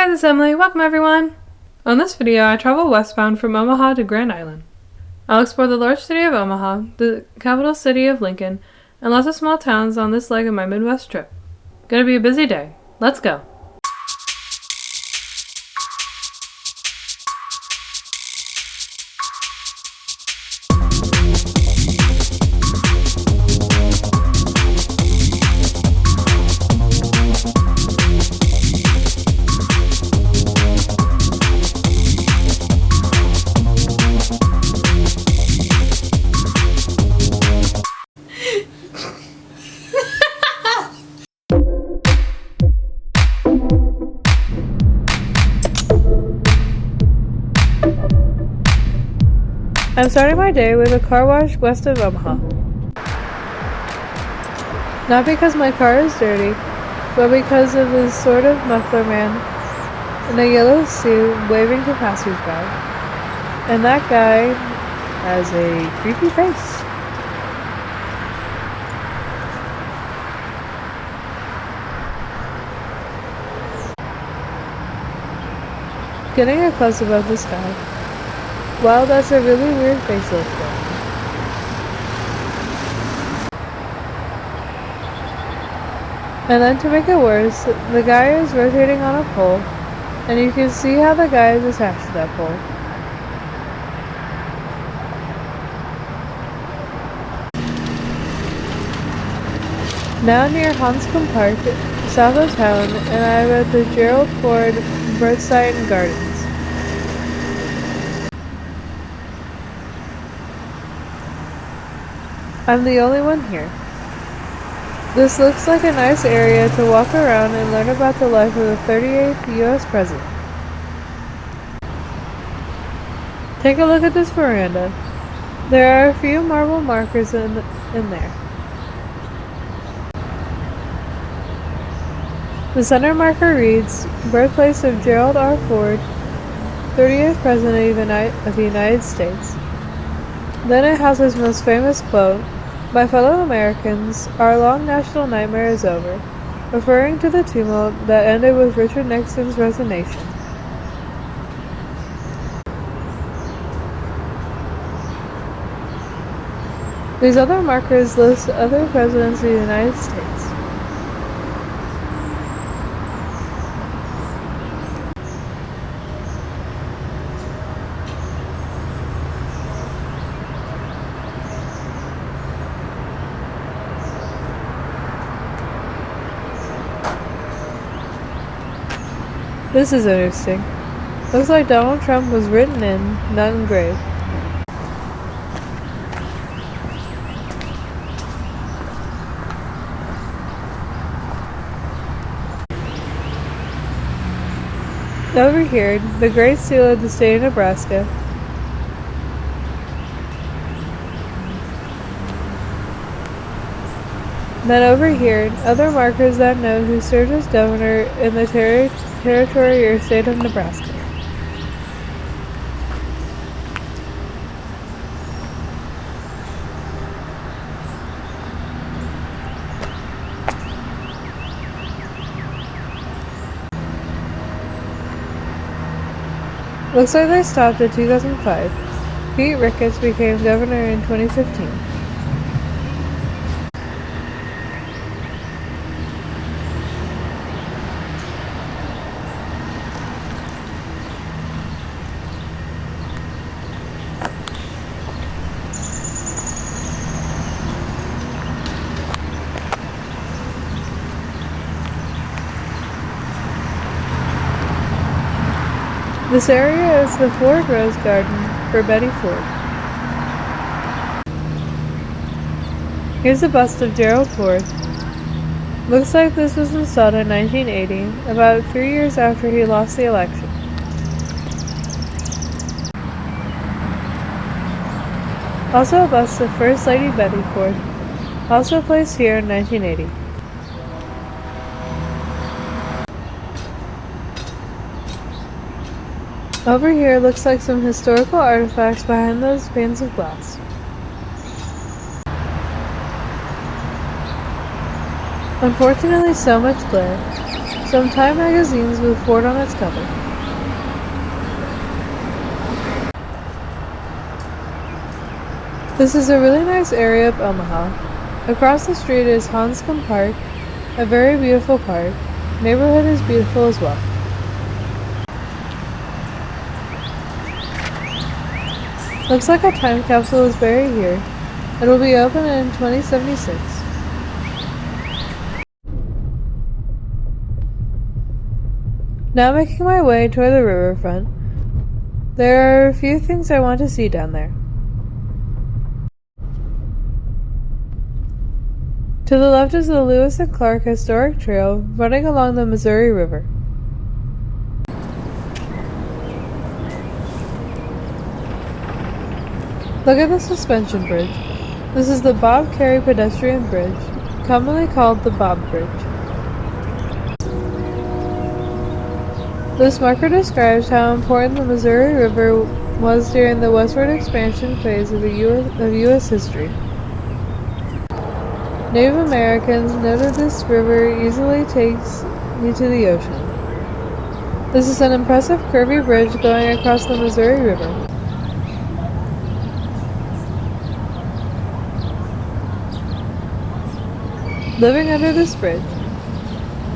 Hi, this is Emily. Welcome everyone! On this video, I travel westbound from Omaha to Grand Island. I'll explore the large city of Omaha, the capital city of Lincoln, and lots of small towns on this leg of my Midwest trip. Gonna be a busy day. Let's go! I'm starting my day with a car wash west of Omaha. Not because my car is dirty, but because of this sort of muffler man in a yellow suit waving to passersby. And that guy has a creepy face. Getting a close-up of this guy. Wow, that's a really weird facelift though. And then to make it worse, the guy is rotating on a pole, and you can see how the guy is attached to that pole. Now near Hanscom Park, south of town, and I'm at the Gerald Ford Birthplace and Gardens. I'm the only one here. This looks like a nice area to walk around and learn about the life of the 38th U.S. President. Take a look at this veranda. There are a few marble markers in there. The center marker reads, Birthplace of Gerald R. Ford, 30th President of the United States. Then it has his most famous quote, "My fellow Americans, our long national nightmare is over," referring to the tumult that ended with Richard Nixon's resignation. These other markers list other presidents of the United States. This is interesting. Looks like Donald Trump was written in, not engraved. Over here, the Great Seal of the state of Nebraska. Then over here, other markers that note who served as governor in the territory or state of Nebraska. Looks like they stopped in 2005. Pete Ricketts became governor in 2015. This area is the Ford Rose Garden for Betty Ford. Here's a bust of Gerald Ford. Looks like this was installed in 1980, about 3 years after he lost the election. Also a bust of First Lady Betty Ford, also placed here in 1980. Over here looks like some historical artifacts behind those panes of glass. Unfortunately, so much glare, some Time magazines with Ford on its cover. This is a really nice area of Omaha. Across the street is Hanscom Park, a very beautiful park. Neighborhood is beautiful as well. Looks like a time capsule is buried here. It will be open in 2076. Now making my way toward the riverfront. There are a few things I want to see down there. To the left is the Lewis and Clark Historic Trail running along the Missouri River. Look at the suspension bridge. This is the Bob Carey Pedestrian Bridge, commonly called the Bob Bridge. This marker describes how important the Missouri River was during the westward expansion phase of U.S. history. Native Americans noted this river easily takes you to the ocean. This is an impressive curvy bridge going across the Missouri River. Living under this bridge.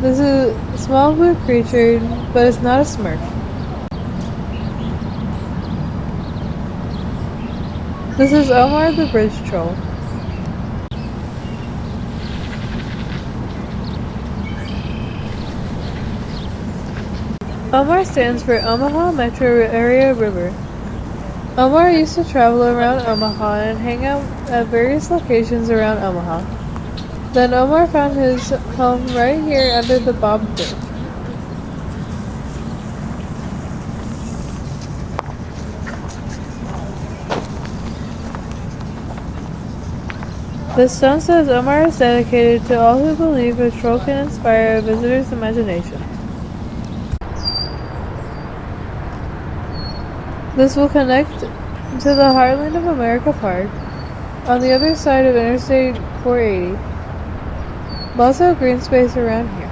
This is a small blue creature, but it's not a Smurf. This is Omar the Bridge Troll. Omar stands for Omaha Metro Area River. Omar used to travel around Omaha and hang out at various locations around Omaha. Then Omar found his home right here under the Bob Bridge. The stone says Omar is dedicated to all who believe a troll can inspire a visitor's imagination. This will connect to the Heartland of America Park on the other side of Interstate 480. Lots of green space around here.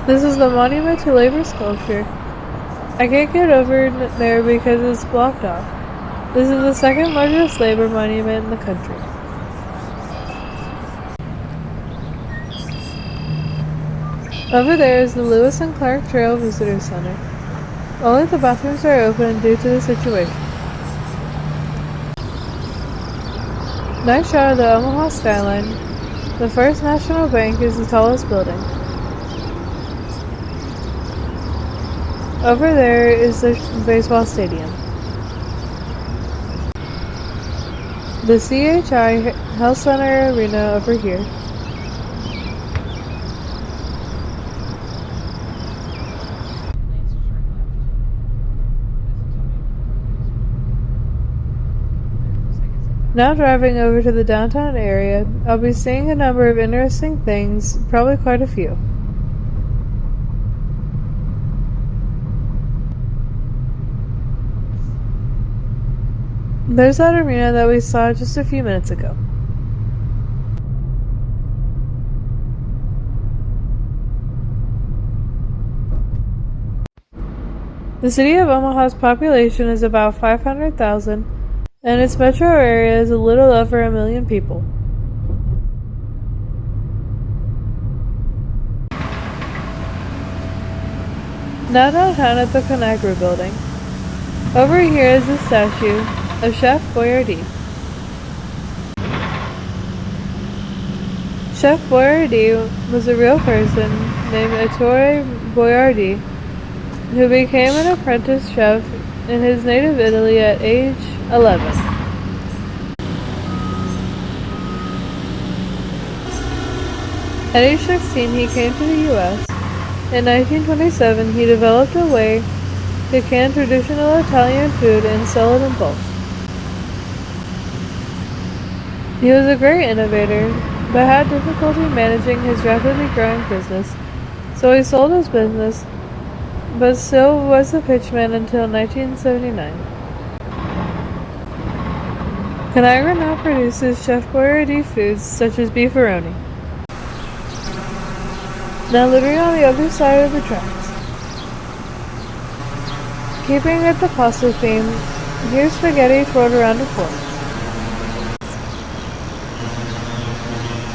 This is the Monument to Labor sculpture. I can't get over there because it's blocked off. This is the second largest labor monument in the country. Over there is the Lewis and Clark Trail Visitor Center. Only the bathrooms are open due to the situation. Nice shot of the Omaha skyline. The First National Bank is the tallest building. Over there is the baseball stadium. The CHI Health Center Arena over here. Now driving over to the downtown area, I'll be seeing a number of interesting things, probably quite a few. There's that arena that we saw just a few minutes ago. The city of Omaha's population is about 500,000, and its metro area is a little over 1 million people. Now downtown at the Conagra building. Over here is a statue of Chef Boyardee. Chef Boyardee was a real person named Ettore Boyardee who became an apprentice chef in his native Italy at age 11. At age 16, he came to the U.S. In 1927, he developed a way to can traditional Italian food and sell it in bulk. He was a great innovator, but had difficulty managing his rapidly growing business, so he sold his business, but still was the pitchman until 1979. Conagra now produces Chef Boyardee foods such as beefaroni. Now living on the other side of the tracks. Keeping with the pasta theme, here's spaghetti twirled around a fork.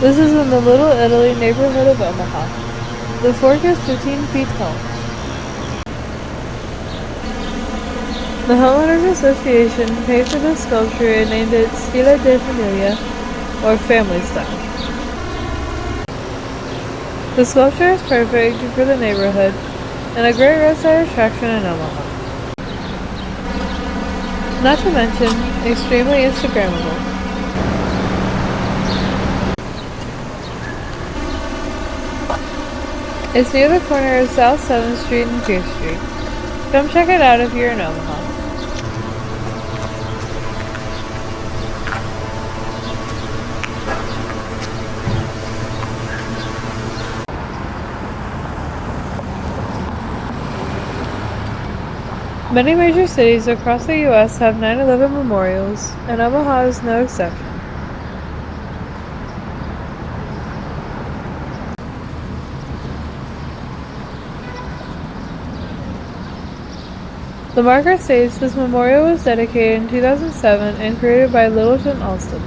This is in the Little Italy neighborhood of Omaha. The fork is 15 feet tall. The Homeowners Association paid for this sculpture and named it Stile de Familia, or Family Style. The sculpture is perfect for the neighborhood and a great roadside attraction in Omaha. Not to mention, extremely Instagrammable. It's near the corner of South 7th Street and Geese Street. Come check it out if you're in Omaha. Many major cities across the U.S. have 9/11 memorials, and Omaha is no exception. The marker states this memorial was dedicated in 2007 and created by Littleton Alston.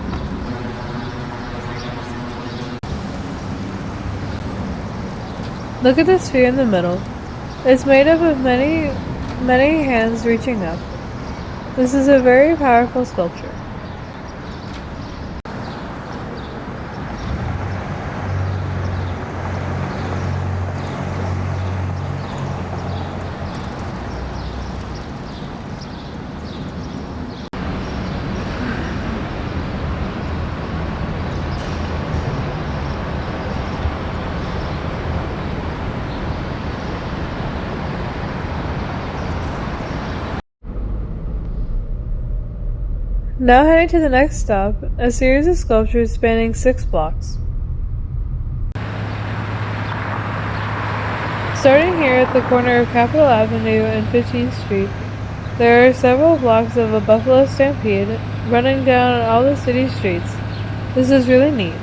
Look at the sphere in the middle. It's made up of many hands reaching up. This is a very powerful sculpture. Now heading to the next stop, a series of sculptures spanning 6 blocks. Starting here at the corner of Capitol Avenue and 15th Street, there are several blocks of a buffalo stampede running down all the city streets. This is really neat.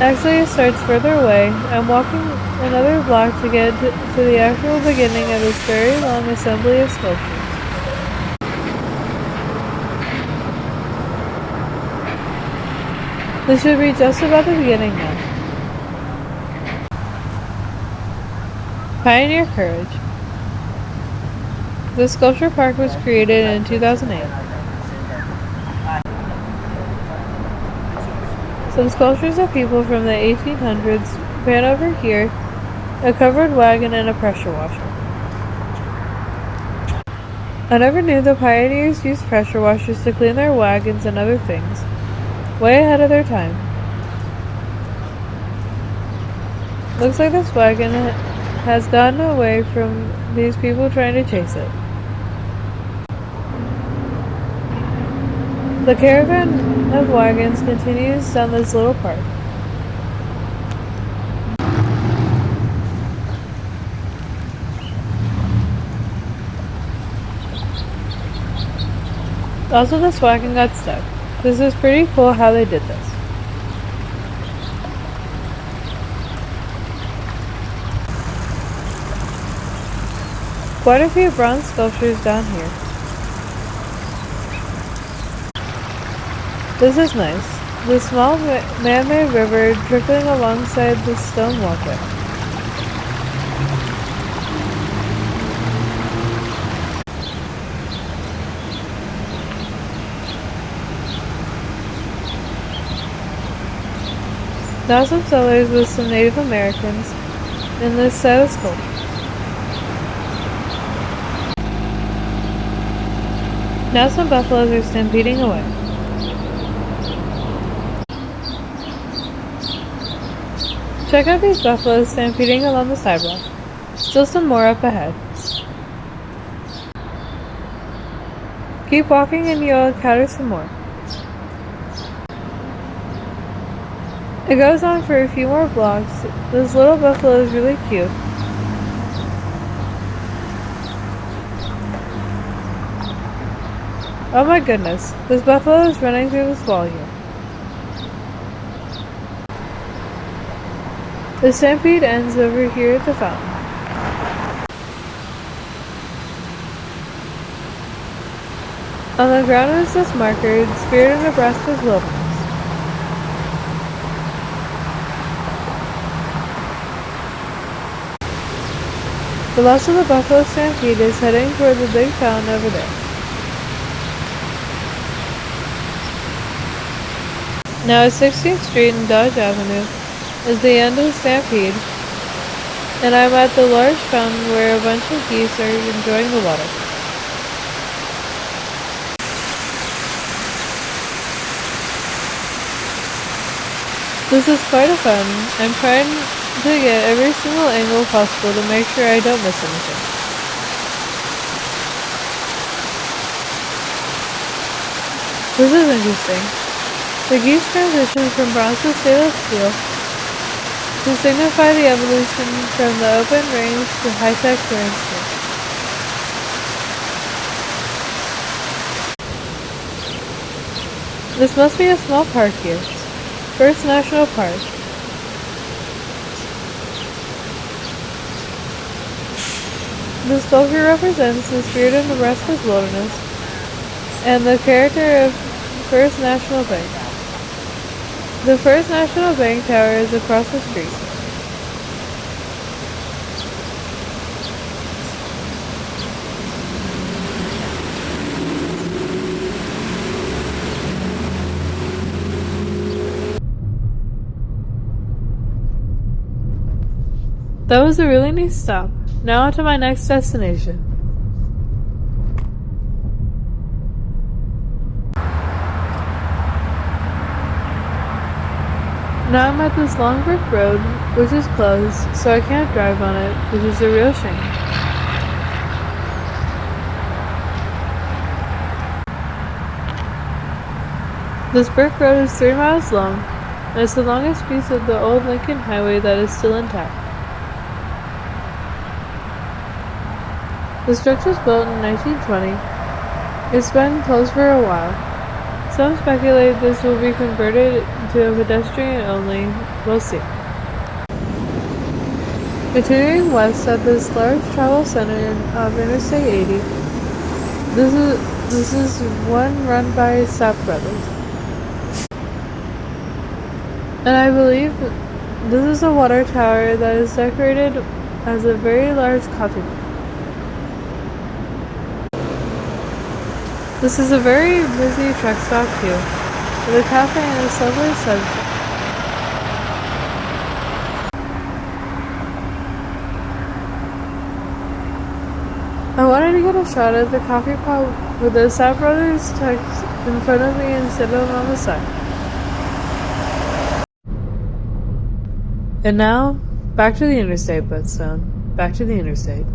Actually, it starts further away. I'm walking another block to get to the actual beginning of this very long assembly of sculptures. This should be just about the beginning now. Pioneer Courage. The sculpture park was created in 2008. Some sculptures of people from the 1800s span over here, a covered wagon and a pressure washer. I never knew the pioneers used pressure washers to clean their wagons and other things. Way ahead of their time. Looks like this wagon has gotten away from these people trying to chase it. The caravan of wagons continues down this little park. Also, this wagon got stuck. This is pretty cool how they did this. Quite a few bronze sculptures down here. This is nice. The small man-made river trickling alongside the stone walkway. Now some settlers with some Native Americans in this set of sculptures. Now some buffaloes are stampeding away. Check out these buffaloes stampeding along the sidewalk. Still some more up ahead. Keep walking and you'll encounter some more. It goes on for a few more blocks. This little buffalo is really cute. Oh my goodness, this buffalo is running through this wall here. The stampede ends over here at the fountain. On the ground is this marker, Spirit of Nebraska's Wilderness. The last of the buffalo stampede is heading toward the big fountain over there. Now at 16th Street and Dodge Avenue is the end of the stampede, and I'm at the large fountain where a bunch of geese are enjoying the water. This is quite a fountain. I'm trying to get every single angle possible to make sure I don't miss anything. This is interesting. The geese transition from bronze to stainless steel to signify the evolution from the open range to high-tech landscape. This must be a small park here. First National Park. The sculpture represents the spirit of Nebraska's wilderness and the character of First National Bank. The First National Bank Tower is across the street. That was a really neat stop. Now on to my next destination. Now I'm at this long brick road, which is closed, so I can't drive on it, which is a real shame. This brick road is 3 miles long, and it's the longest piece of the old Lincoln Highway that is still intact. The structure was built in 1920. It's been closed for a while. Some speculate this will be converted to a pedestrian only. We'll see. Continuing west at this large travel center of Interstate 80, this is one run by Sapp brothers. And I believe this is a water tower that is decorated as a very large coffee mug. This is a very busy truck stop too, with a cafe and a subway substance. I wanted to get a shot at the coffee pot with the Sapp brothers text in front of me instead of on the side. And now, back to the interstate, Buttstone. Back to the interstate.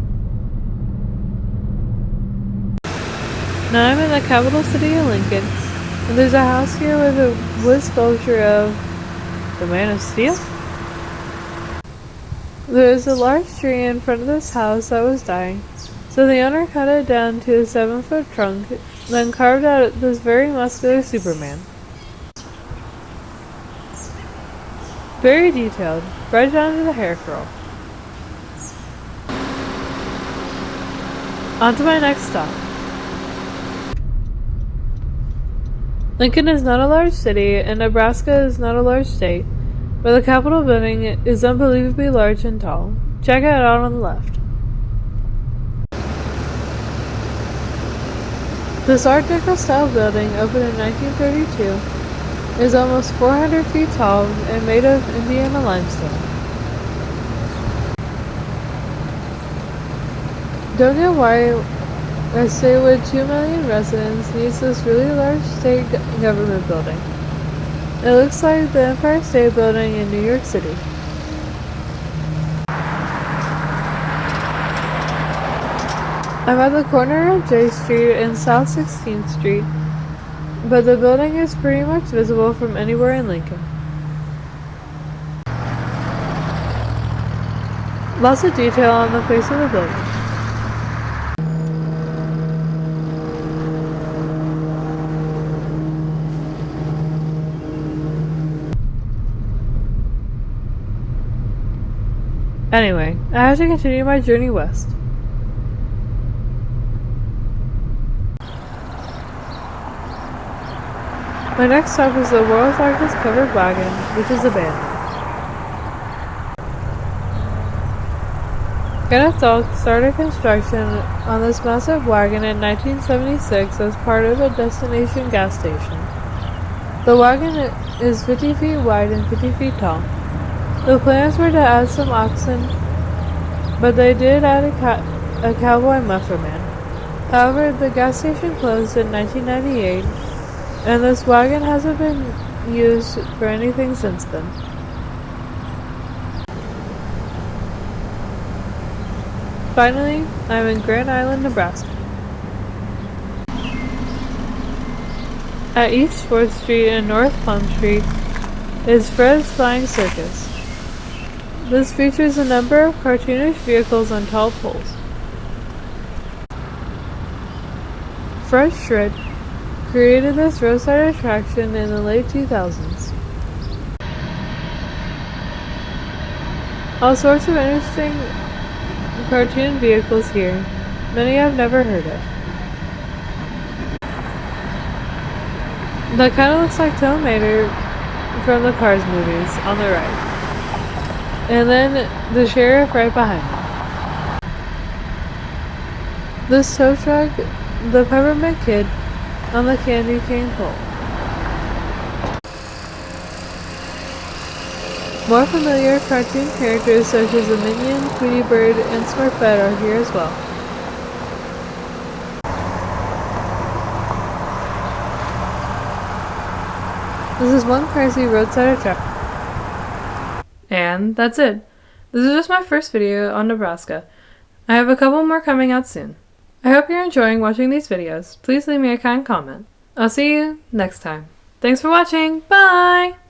Now I'm in the capital city of Lincoln, and there's a house here with a wood sculpture of the Man of Steel. There's a large tree in front of this house that was dying, so the owner cut it down to a 7-foot trunk, then carved out this very muscular Superman. Very detailed, right down to the hair curl. On to my next stop. Lincoln is not a large city, and Nebraska is not a large state, but the Capitol building is unbelievably large and tall. Check it out on the left. This Art Deco style building, opened in 1932, is almost 400 feet tall and made of Indiana limestone. Don't get why a state with 2 million residents needs this really large state government building. It looks like the Empire State Building in New York City. I'm at the corner of J Street and South 16th Street, but the building is pretty much visible from anywhere in Lincoln. Lots of detail on the face of the building. Anyway, I have to continue my journey west. My next stop is the world's largest covered wagon, which is abandoned. Kenneth Dahl started construction on this massive wagon in 1976 as part of a destination gas station. The wagon is 50 feet wide and 50 feet tall. The plans were to add some oxen, but they did add a cowboy muffler man. However, the gas station closed in 1998, and this wagon hasn't been used for anything since then. Finally, I'm in Grand Island, Nebraska. At East 4th Street and North Plum Street is Fred's Flying Circus. This features a number of cartoonish vehicles on tall poles. Fred Schritt created this roadside attraction in the late 2000s. All sorts of interesting cartoon vehicles here, many I've never heard of. That kind of looks like Tow Mater from the Cars movies on the right. And then the sheriff right behind me. This tow truck, the Peppermint Kid on the candy cane pole. More familiar cartoon characters such as the Minion, Tweety Bird, and Smurfette are here as well. This is one crazy roadside attraction. And that's it. This is just my first video on Nebraska. I have a couple more coming out soon. I hope you're enjoying watching these videos. Please leave me a kind comment. I'll see you next time. Thanks for watching. Bye!